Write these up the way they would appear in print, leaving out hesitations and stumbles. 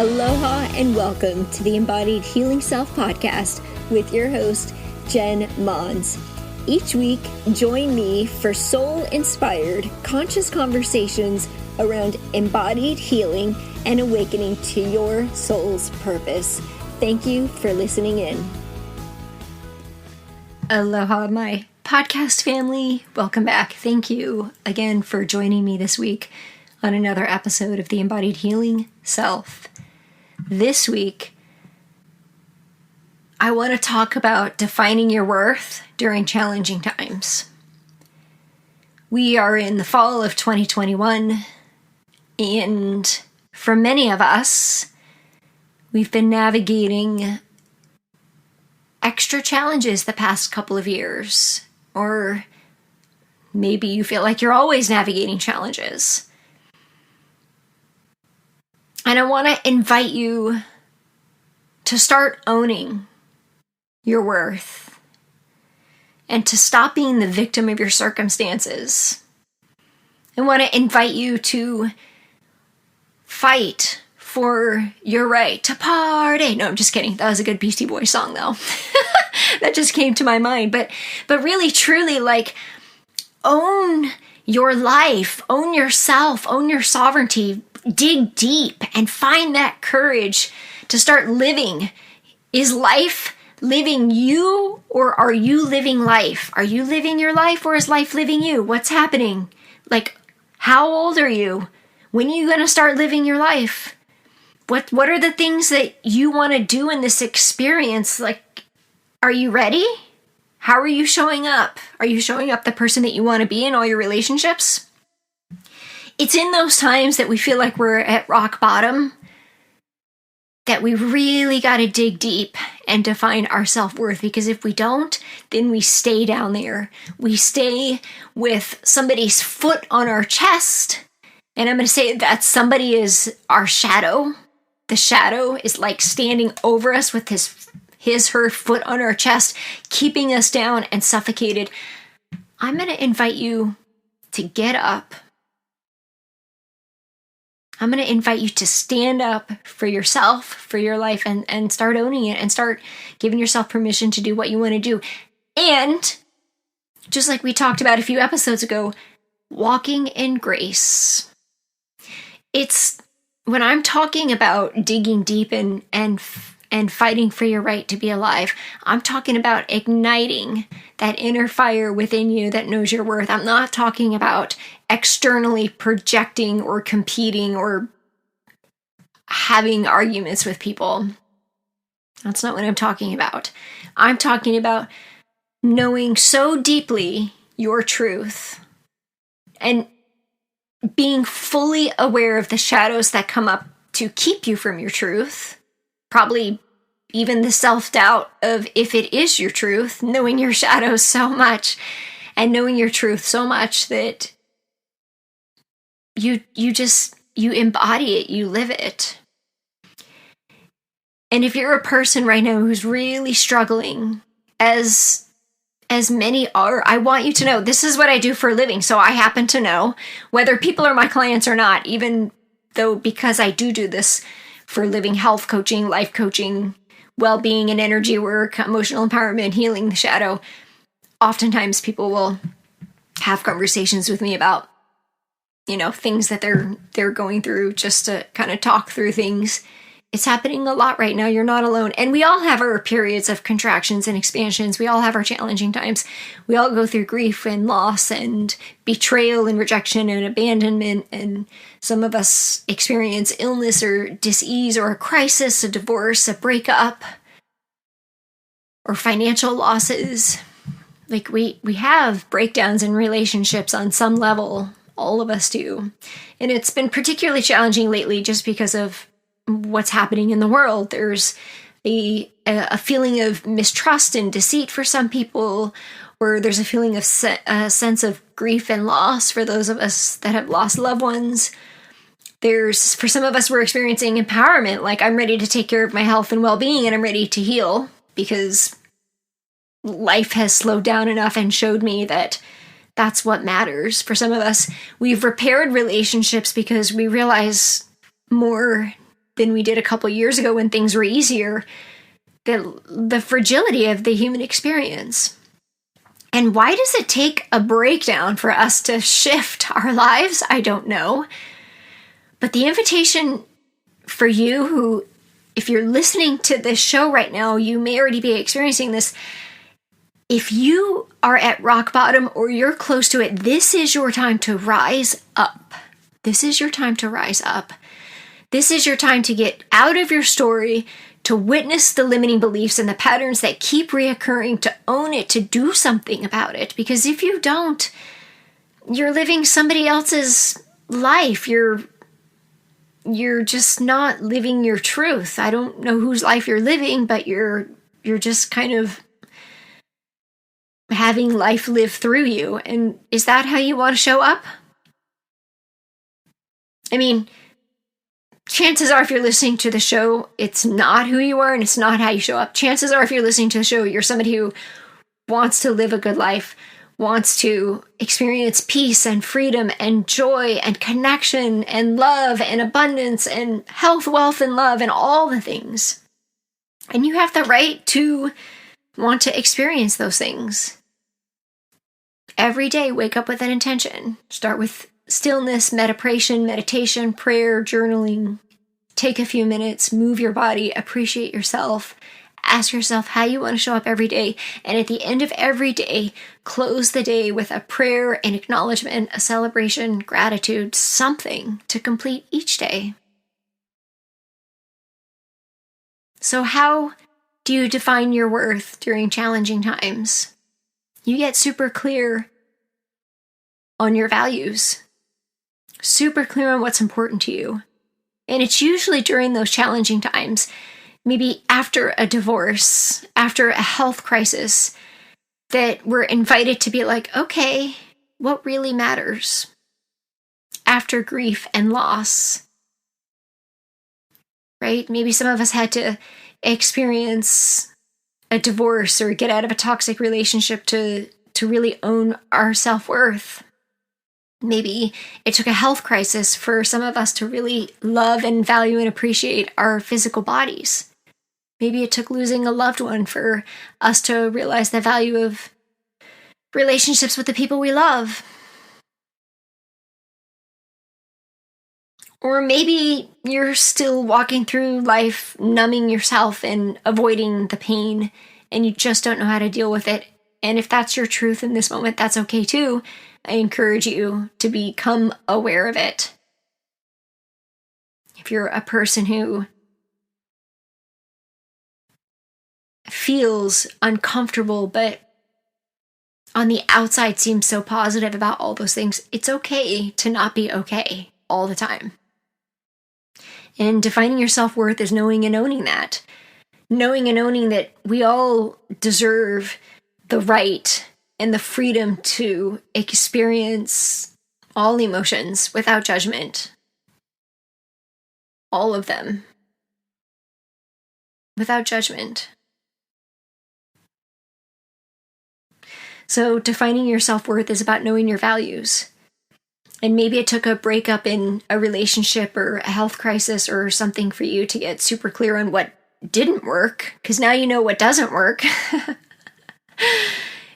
Aloha and welcome to the Embodied Healing Self podcast with your host, Jenmons. Each week, join me for soul-inspired, conscious conversations around embodied healing and awakening to your soul's purpose. Thank you for listening in. Aloha, my podcast family. Welcome back. Thank you again for joining me this week on another episode of the Embodied Healing Self. This week, I want to talk about defining your worth during challenging times. We are in the fall of 2021, and for many of us, we've been navigating extra challenges the past couple of years, or maybe you feel like you're always navigating challenges. And I want to invite you to start owning your worth and to stop being the victim of your circumstances. I want to invite you to fight for your right to party. No, I'm just kidding. That was a good Beastie Boys song, though. That just came to my mind. But really, truly, own your life, own yourself, own your sovereignty. Dig deep and find that courage to start living. Is life living you, or are you living life? Are you living your life, or is life living you? What's happening? How old are you? When are you going to start living your life? What are the things that you want to do in this experience? Are you ready? How are you showing up? Are you showing up the person that you want to be in all your relationships? It's in those times that we feel like we're at rock bottom that we really got to dig deep and define our self-worth, because if we don't, then we stay down there. We stay with somebody's foot on our chest, and I'm going to say that somebody is our shadow. The shadow is standing over us with her foot on our chest, keeping us down and suffocated. I'm going to invite you to get up. I'm going to invite you to stand up for yourself, for your life, and start owning it and start giving yourself permission to do what you want to do. And just like we talked about a few episodes ago, walking in grace. It's when I'm talking about digging deep and fighting for your right to be alive, I'm talking about igniting that inner fire within you that knows your worth. I'm not talking about externally projecting or competing or having arguments with people. That's not what I'm talking about. I'm talking about knowing so deeply your truth and being fully aware of the shadows that come up to keep you from your truth. Probably even the self-doubt of if it is your truth, knowing your shadows so much and knowing your truth so much that you embody it, you live it. And if you're a person right now who's really struggling, as many are, I want you to know this is what I do for a living. So I happen to know whether people are my clients or not, even though because I do this for living, health coaching, life coaching, well-being and energy work, emotional empowerment, healing the shadow. Oftentimes people will have conversations with me about, things that they're going through, just to kind of talk through things. It's happening a lot right now. You're not alone. And we all have our periods of contractions and expansions. We all have our challenging times. We all go through grief and loss and betrayal and rejection and abandonment. And some of us experience illness or dis-ease or a crisis, a divorce, a breakup, or financial losses. We have breakdowns in relationships on some level. All of us do. And it's been particularly challenging lately just because of what's happening in the world. There's a feeling of mistrust and deceit for some people, or there's a feeling of a sense of grief and loss for those of us that have lost loved ones. For some of us, we're experiencing empowerment. I'm ready to take care of my health and well-being, and I'm ready to heal because life has slowed down enough and showed me that that's what matters. For some of us, we've repaired relationships because we realize more than we did a couple years ago when things were easier. The fragility of the human experience. And why does it take a breakdown for us to shift our lives? I don't know. But the invitation for you who, if you're listening to this show right now, you may already be experiencing this. If you are at rock bottom or you're close to it, this is your time to rise up. This is your time to rise up. This is your time to get out of your story, to witness the limiting beliefs and the patterns that keep reoccurring, to own it, to do something about it. Because if you don't, you're living somebody else's life. You're just not living your truth. I don't know whose life you're living, but you're just kind of having life live through you. And is that how you want to show up? I mean, chances are if you're listening to the show, it's not who you are and it's not how you show up. Chances are if you're listening to the show, you're somebody who wants to live a good life, wants to experience peace and freedom and joy and connection and love and abundance and health, wealth, and love and all the things. And you have the right to want to experience those things. Every day, wake up with an intention. Start with stillness, meditation, prayer, journaling. Take a few minutes, move your body, appreciate yourself. Ask yourself how you want to show up every day. And at the end of every day, close the day with a prayer, an acknowledgement, a celebration, gratitude, something to complete each day. So how do you define your worth during challenging times? You get super clear on your values, super clear on what's important to you. And it's usually during those challenging times, maybe after a divorce, after a health crisis, that we're invited to be like, okay, what really matters? After grief and loss, right? Maybe some of us had to experience a divorce or get out of a toxic relationship to really own our self-worth. Maybe it took a health crisis for some of us to really love and value and appreciate our physical bodies. Maybe it took losing a loved one for us to realize the value of relationships with the people we love. Or maybe you're still walking through life numbing yourself and avoiding the pain, and you just don't know how to deal with it. And if that's your truth in this moment, that's okay too. I encourage you to become aware of it. If you're a person who feels uncomfortable, but on the outside seems so positive about all those things, it's okay to not be okay all the time. And defining your self-worth is knowing and owning that. Knowing and owning that we all deserve the right and the freedom to experience all emotions without judgment. All of them. Without judgment. So defining your self-worth is about knowing your values. And maybe it took a breakup in a relationship or a health crisis or something for you to get super clear on what didn't work, because now you know what doesn't work.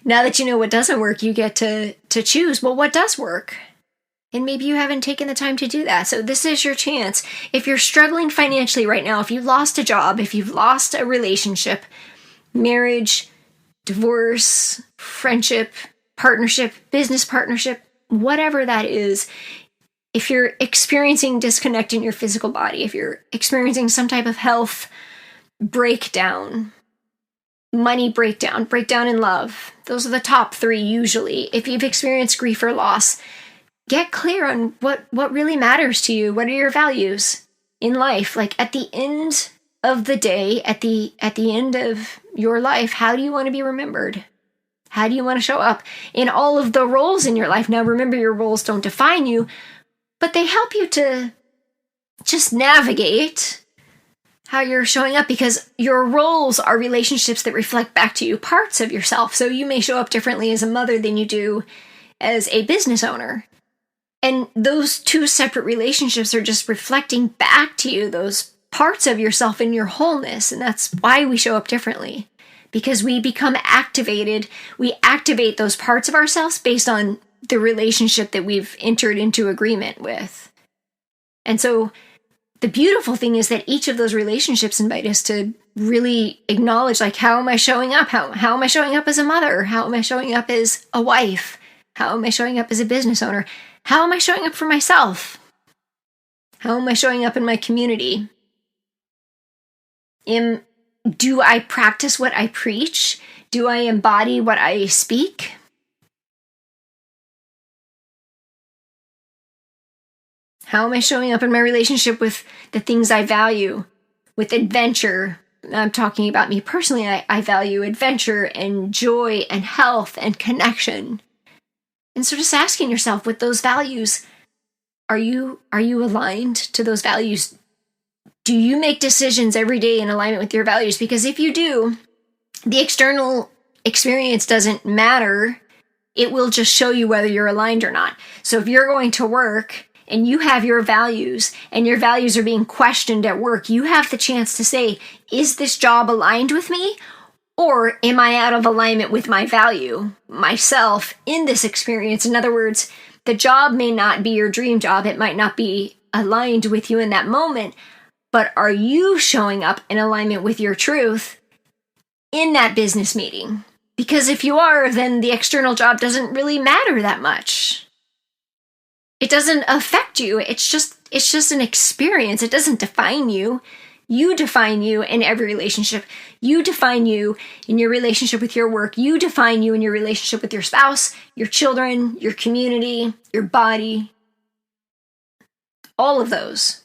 Now that you know what doesn't work, you get to choose, well, what does work? And maybe you haven't taken the time to do that. So this is your chance. If you're struggling financially right now, if you've lost a job, if you've lost a relationship, marriage, divorce, friendship, partnership, business partnership, whatever that is, if you're experiencing disconnect in your physical body, if you're experiencing some type of health breakdown, money breakdown, breakdown in love, those are the top three usually. If you've experienced grief or loss, get clear on what really matters to you. What are your values in life? Like at the end of the day, at the end of your life, how do you want to be remembered? How do you want to show up in all of the roles in your life? Now, remember, your roles don't define you, but they help you to just navigate how you're showing up, because your roles are relationships that reflect back to you parts of yourself. So you may show up differently as a mother than you do as a business owner. And those two separate relationships are just reflecting back to you those parts of yourself in your wholeness. And that's why we show up differently, because we become activated. We activate those parts of ourselves based on the relationship that we've entered into agreement with. And so the beautiful thing is that each of those relationships invite us to really acknowledge, like, how am I showing up? How am I showing up as a mother? How am I showing up as a wife? How am I showing up as a business owner? How am I showing up for myself? How am I showing up in my community? Do I practice what I preach? Do I embody what I speak? How am I showing up in my relationship with the things I value, with adventure? I'm talking about me personally. I value adventure and joy and health and connection. And so just asking yourself, with those values, are you aligned to those values? Do you make decisions every day in alignment with your values? Because if you do, the external experience doesn't matter. It will just show you whether you're aligned or not. So if you're going to work and you have your values and your values are being questioned at work, you have the chance to say, is this job aligned with me? Or am I out of alignment with my value, myself, in this experience? In other words, the job may not be your dream job. It might not be aligned with you in that moment. But are you showing up in alignment with your truth in that business meeting? Because if you are, then the external job doesn't really matter that much. It doesn't affect you. It's just an experience. It doesn't define you. You define you in every relationship. You define you in your relationship with your work. You define you in your relationship with your spouse, your children, your community, your body. All of those.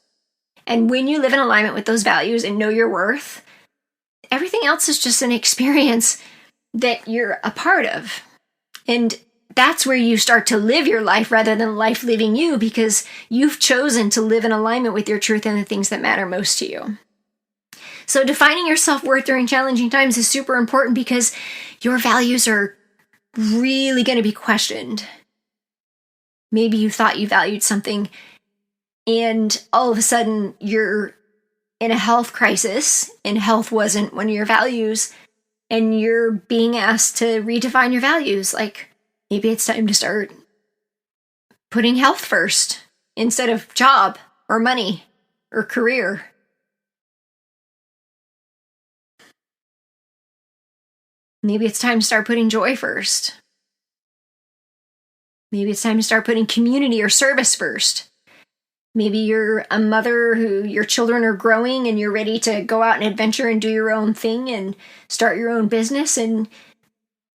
And when you live in alignment with those values and know your worth, everything else is just an experience that you're a part of. And that's where you start to live your life rather than life living you, because you've chosen to live in alignment with your truth and the things that matter most to you. So defining your self-worth during challenging times is super important, because your values are really going to be questioned. Maybe you thought you valued something, and all of a sudden you're in a health crisis, and health wasn't one of your values, and you're being asked to redefine your values. Like, maybe it's time to start putting health first instead of job or money or career. Maybe it's time to start putting joy first. Maybe it's time to start putting community or service first. Maybe you're a mother who your children are growing and you're ready to go out and adventure and do your own thing and start your own business, and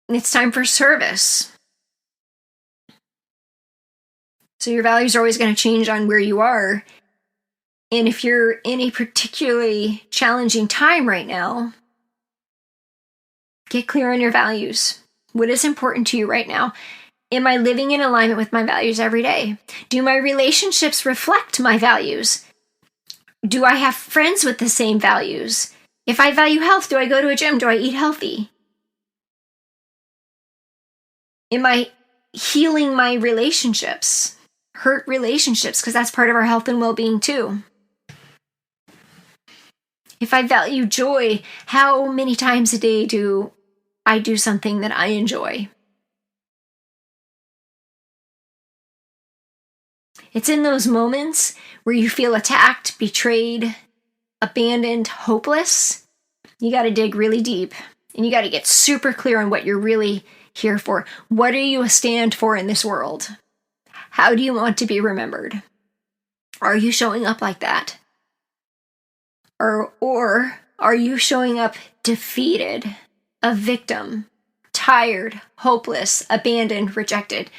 it's time for service. So your values are always going to change on where you are. And if you're in a particularly challenging time right now, get clear on your values. What is important to you right now? Am I living in alignment with my values every day? Do my relationships reflect my values? Do I have friends with the same values? If I value health, do I go to a gym? Do I eat healthy? Am I healing my relationships? Hurt relationships, because that's part of our health and well-being too. If I value joy, how many times a day do I do something that I enjoy? It's in those moments where you feel attacked, betrayed, abandoned, hopeless. You got to dig really deep, and you got to get super clear on what you're really here for. What are you a stand for in this world? How do you want to be remembered? Are you showing up like that? Or are you showing up defeated, a victim, tired, hopeless, abandoned, rejected?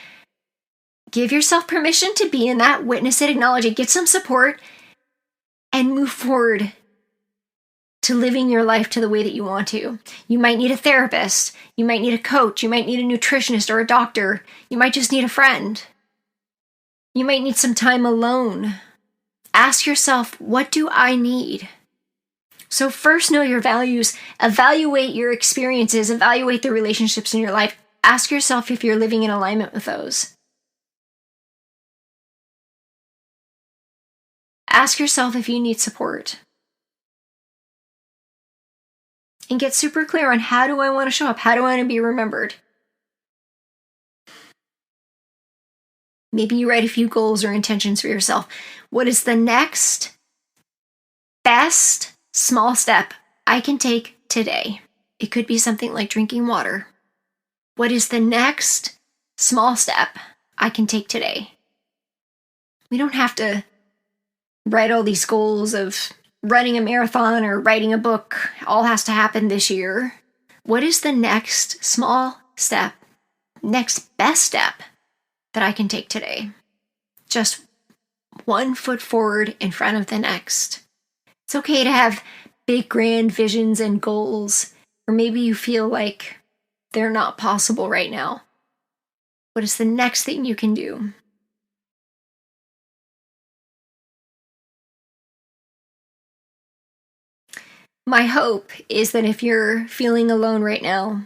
Give yourself permission to be in that, witness it, acknowledge it, get some support, and move forward to living your life to the way that you want to. You might need a therapist, you might need a coach, you might need a nutritionist or a doctor, you might just need a friend. You might need some time alone. Ask yourself, what do I need? So first, know your values, evaluate your experiences, evaluate the relationships in your life. Ask yourself if you're living in alignment with those. Ask yourself if you need support. and get super clear on how do I want to show up? How do I want to be remembered? Maybe you write a few goals or intentions for yourself. What is the next best small step I can take today? It could be something like drinking water. What is the next small step I can take today? We don't have to write all these goals of running a marathon or writing a book. All has to happen this year. What is the next small step, next best step that I can take today? Just one foot forward in front of the next. It's okay to have big, grand visions and goals, or maybe you feel like they're not possible right now. What is the next thing you can do? My hope is that if you're feeling alone right now,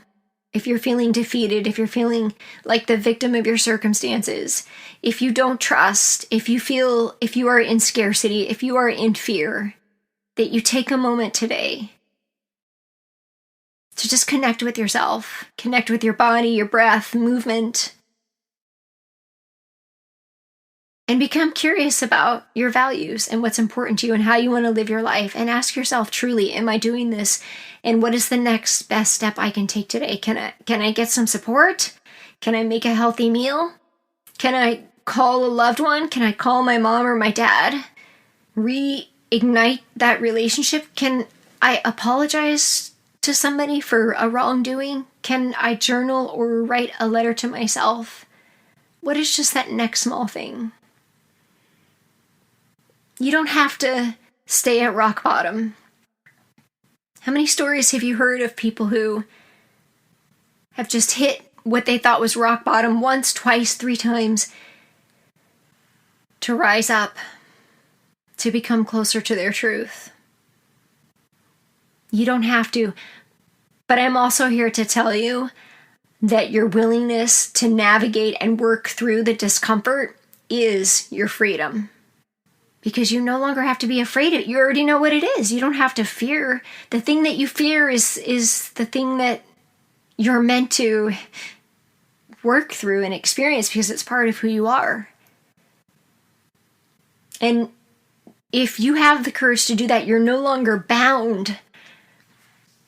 if you're feeling defeated, if you're feeling like the victim of your circumstances, if you don't trust, if you are in scarcity, if you are in fear, that you take a moment today to just connect with yourself, connect with your body, your breath, movement, and become curious about your values and what's important to you and how you want to live your life. And ask yourself truly, am I doing this? And what is the next best step I can take today? Can I get some support? Can I make a healthy meal? Can I call a loved one? Can I call my mom or my dad? Reignite that relationship? Can I apologize to somebody for a wrongdoing? Can I journal or write a letter to myself? What is just that next small thing? You don't have to stay at rock bottom. How many stories have you heard of people who have just hit what they thought was rock bottom once, twice, 3 times to rise up, to become closer to their truth? You don't have to. But I'm also here to tell you that your willingness to navigate and work through the discomfort is your freedom. Because you no longer have to be afraid of it. You already know what it is. You don't have to fear. The thing that you fear is the thing that you're meant to work through and experience because it's part of who you are. And if you have the courage to do that, you're no longer bound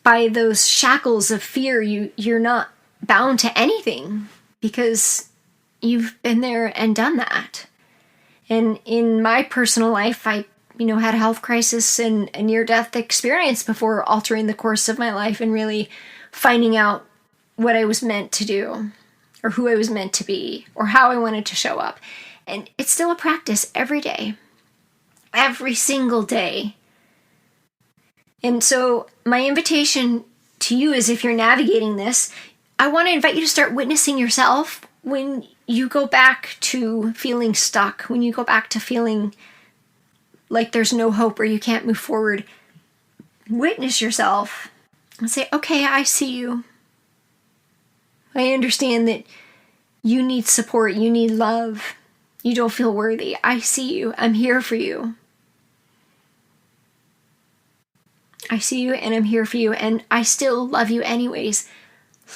by those shackles of fear. You're not bound to anything because you've been there and done that. And in my personal life, I, had a health crisis and a near-death experience before altering the course of my life and really finding out what I was meant to do or who I was meant to be or how I wanted to show up. And it's still a practice every day, every single day. And so my invitation to you is, if you're navigating this, I want to invite you to start witnessing yourself when you go back to feeling stuck, when you go back to feeling like there's no hope or you can't move forward. Witness yourself and say, okay, I see you. I understand that you need support, you need love, you don't feel worthy. I see you. I'm here for you. I see you and I'm here for you, and I still love you anyways.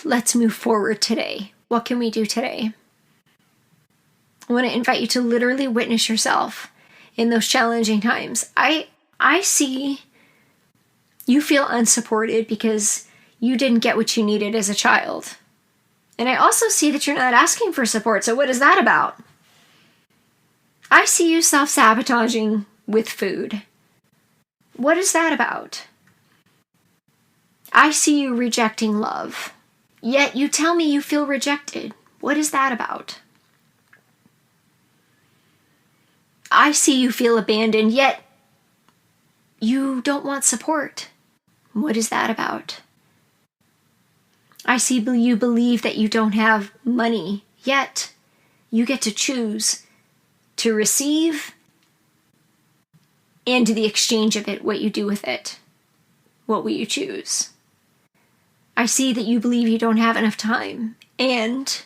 Let's move forward today. What can we do today? I want to invite you to literally witness yourself in those challenging times. I see you feel unsupported because you didn't get what you needed as a child. And I also see that you're not asking for support. So what is that about? I see you self-sabotaging with food. What is that about? I see you rejecting love. Yet you tell me you feel rejected. What is that about? I see you feel abandoned, yet you don't want support. What is that about? I see you believe that you don't have money, yet you get to choose to receive and to the exchange of it, what you do with it. What will you choose? I see that you believe you don't have enough time, and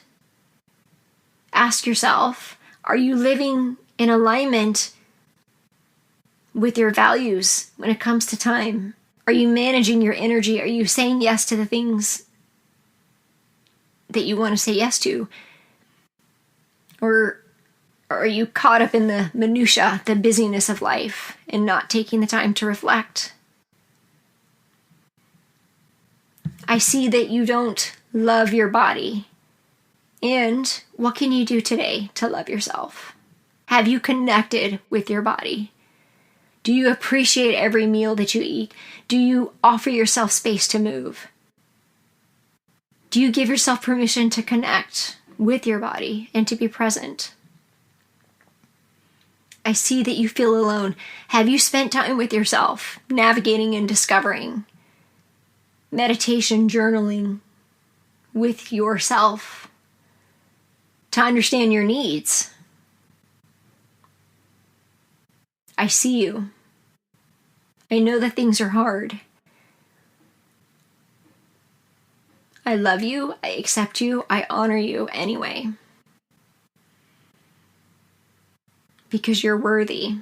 ask yourself, are you living in alignment with your values when it comes to time? Are you managing your energy? Are you saying yes to the things that you want to say yes to? Or are you caught up in the minutia, the busyness of life, and not taking the time to reflect? I see that you don't love your body. And what can you do today to love yourself? Have you connected with your body? Do you appreciate every meal that you eat? Do you offer yourself space to move? Do you give yourself permission to connect with your body and to be present? I see that you feel alone. Have you spent time with yourself, navigating and discovering? Meditation, journaling with yourself to understand your needs. I see you. I know that things are hard. I love you, I accept you, I honor you anyway. Because you're worthy.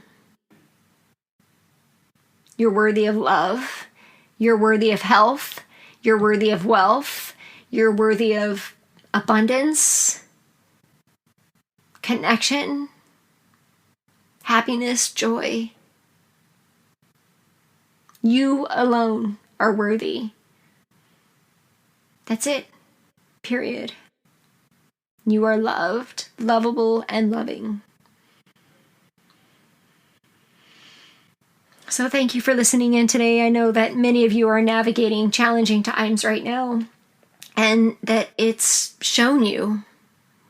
You're worthy of love. You're worthy of health. You're worthy of wealth. You're worthy of abundance, connection, happiness, joy. You alone are worthy. That's it. Period. You are loved, lovable, and loving. So thank you for listening in today. I know that many of you are navigating challenging times right now, and that it's shown you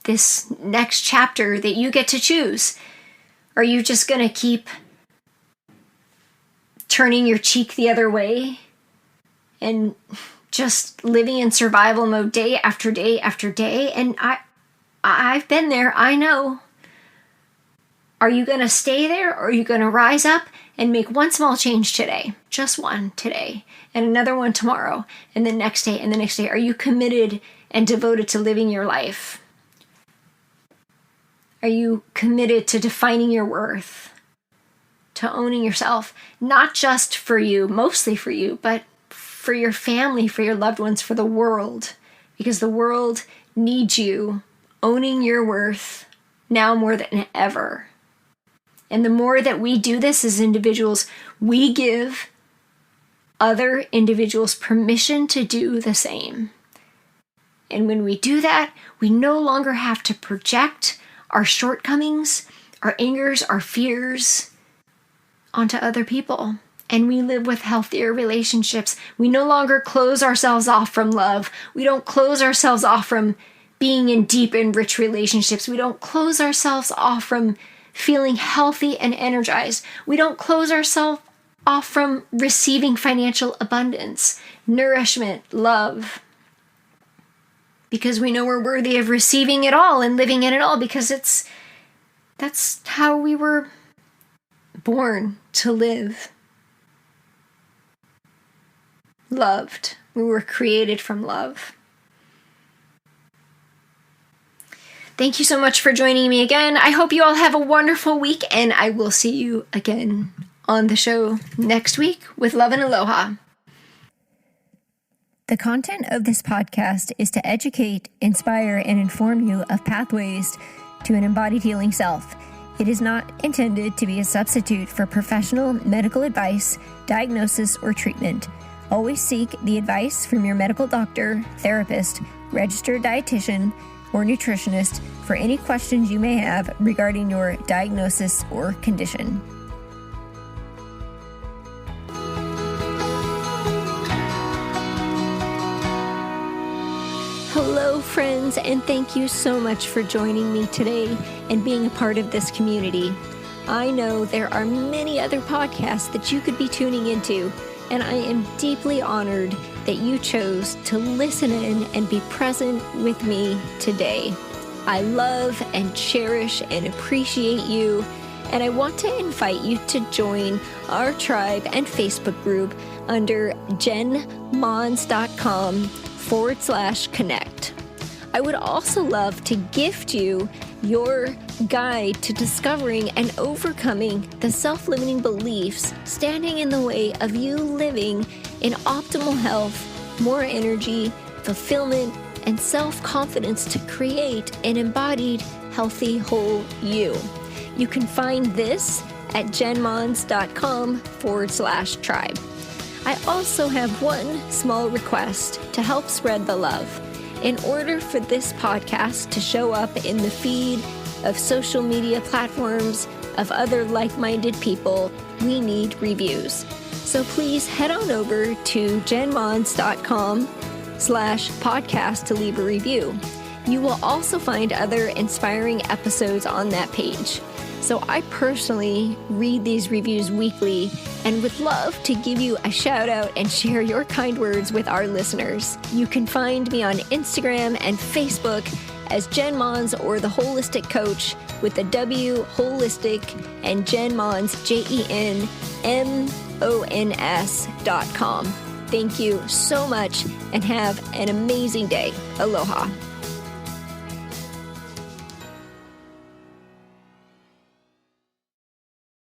this next chapter that you get to choose. Are you just going to keep turning your cheek the other way and just living in survival mode day after day after day? And I've been there. I know. Are you going to stay there, or are you going to rise up and make one small change today? Just one today, and another one tomorrow, and the next day, and the next day. Are you committed and devoted to living your life? Are you committed to defining your worth, to owning yourself, not just for you, mostly for you, but for your family, for your loved ones, for the world? Because the world needs you owning your worth now more than ever. And the more that we do this as individuals, we give other individuals permission to do the same. And when we do that, we no longer have to project our shortcomings, our angers, our fears onto other people. And we live with healthier relationships. We no longer close ourselves off from love. We don't close ourselves off from being in deep and rich relationships. We don't close ourselves off from feeling healthy and energized. We don't close ourselves off from receiving financial abundance, nourishment, love. Because we know we're worthy of receiving it all and living in it all, because that's how we were born to live. Loved. We were created from love. Thank you so much for joining me again. I hope you all have a wonderful week, and I will see you again on the show next week with love and aloha. The content of this podcast is to educate, inspire, and inform you of pathways to an embodied healing self. It is not intended to be a substitute for professional medical advice, diagnosis, or treatment. Always seek the advice from your medical doctor, therapist, registered dietitian, or nutritionist for any questions you may have regarding your diagnosis or condition. Hello, friends, and thank you so much for joining me today and being a part of this community. I know there are many other podcasts that you could be tuning into, and I am deeply honored that you chose to listen in and be present with me today. I love and cherish and appreciate you, and I want to invite you to join our tribe and Facebook group under jenmons.com/connect. I would also love to gift you your guide to discovering and overcoming the self-limiting beliefs standing in the way of you living in optimal health, more energy, fulfillment, and self-confidence to create an embodied, healthy, whole you. You can find this at jenmons.com/tribe. I also have one small request to help spread the love. In order for this podcast to show up in the feed of social media platforms of other like-minded people, we need reviews. So please head on over to jenmons.com/podcast to leave a review. You will also find other inspiring episodes on that page. So I personally read these reviews weekly and would love to give you a shout out and share your kind words with our listeners. You can find me on Instagram and Facebook as jenmons or the Holistic Coach with the W Holistic and jenmons JENMONS.com. Thank you so much and have an amazing day. Aloha.